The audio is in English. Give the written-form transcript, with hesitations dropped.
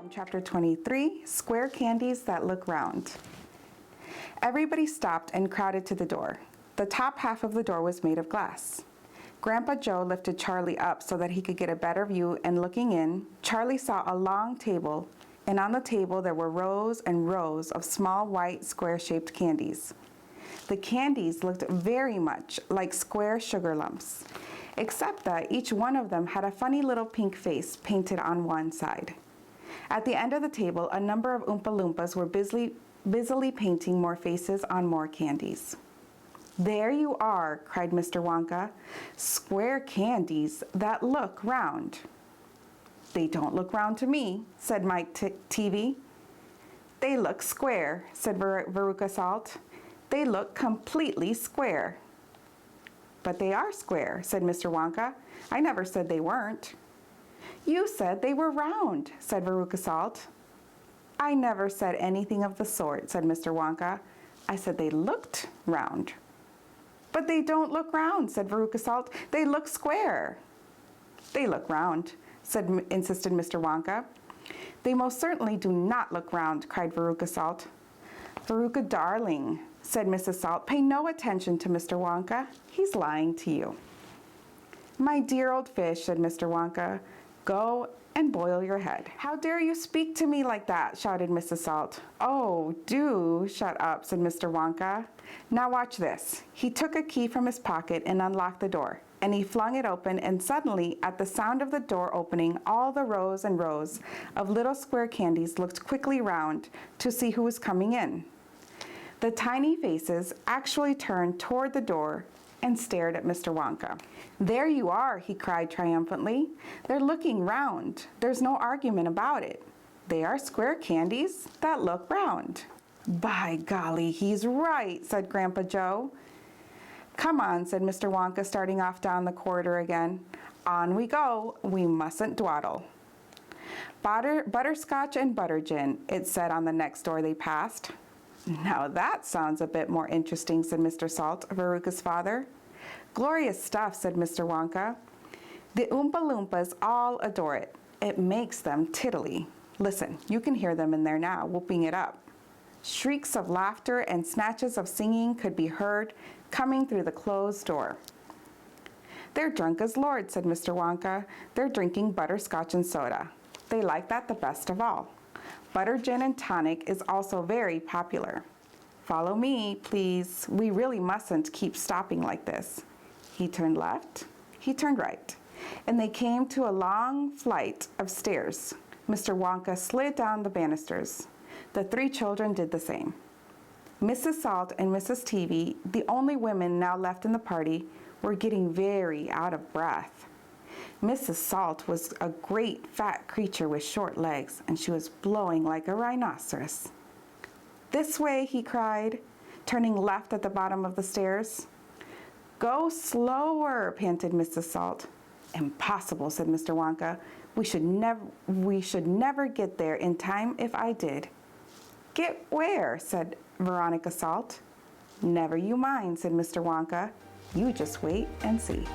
Chapter 23, Square Candies That Look Round. Everybody stopped and crowded to the door. The top half of the door was made of glass. Grandpa Joe lifted Charlie up so that he could get a better view, and looking in, Charlie saw a long table, and on the table there were rows and rows of small white square-shaped candies. The candies looked very much like square sugar lumps, except that each one of them had a funny little pink face painted on one side. At the end of the table, a number of Oompa Loompas were busily painting more faces on more candies. "There you are," cried Mr. Wonka. "Square candies that look round." "They don't look round to me," said Mike TV. "They look square," said Veruca Salt. "They look completely square." "But they are square," said Mr. Wonka. "I never said they weren't." "You said they were round," said Veruca Salt. "I never said anything of the sort," said Mr. Wonka. "I said they looked round." "But they don't look round," said Veruca Salt. "They look square." "They look round," insisted Mr. Wonka. "They most certainly do not look round," cried Veruca Salt. "Veruca, darling," said Mrs. Salt, "pay no attention to Mr. Wonka. He's lying to you." "My dear old fish," said Mr. Wonka, "go and boil your head." "How dare you speak to me like that?" shouted Mrs. Salt. "Oh, do shut up," said Mr. Wonka. "Now watch this." He took a key from his pocket and unlocked the door, and he flung it open, and suddenly, at the sound of the door opening, all the rows and rows of little square candies looked quickly round to see who was coming in. The tiny faces actually turned toward the door and stared at Mr. Wonka. "There you are," he cried triumphantly. "They're looking round. There's no argument about it. They are square candies that look round." "By golly, he's right," said Grandpa Joe. "Come on," said Mr. Wonka, starting off down the corridor again. "On we go. We mustn't dawdle." "Butterscotch and butter gin," it said on the next door they passed. "Now that sounds a bit more interesting," said Mr. Salt, Veruca's father. "Glorious stuff," said Mr. Wonka. "The Oompa Loompas all adore it. It makes them tiddly. Listen, you can hear them in there now, whooping it up." Shrieks of laughter and snatches of singing could be heard coming through the closed door. "They're drunk as lords," said Mr. Wonka. "They're drinking butterscotch and soda. They like that the best of all. Butter gin and tonic is also very popular. Follow me, please. We really mustn't keep stopping like this." He turned left, he turned right, and they came to a long flight of stairs. Mr. Wonka slid down the banisters. The three children did the same. Mrs. Salt and Mrs. TV, the only women now left in the party, were getting very out of breath. Mrs. Salt was a great fat creature with short legs, and she was blowing like a rhinoceros. "This way," he cried, turning left at the bottom of the stairs. "Go slower," panted Mrs. Salt. "Impossible," said Mr. Wonka. We should never get there in time if I did." "Get where?" said Veronica Salt. "Never you mind," said Mr. Wonka. "You just wait and see."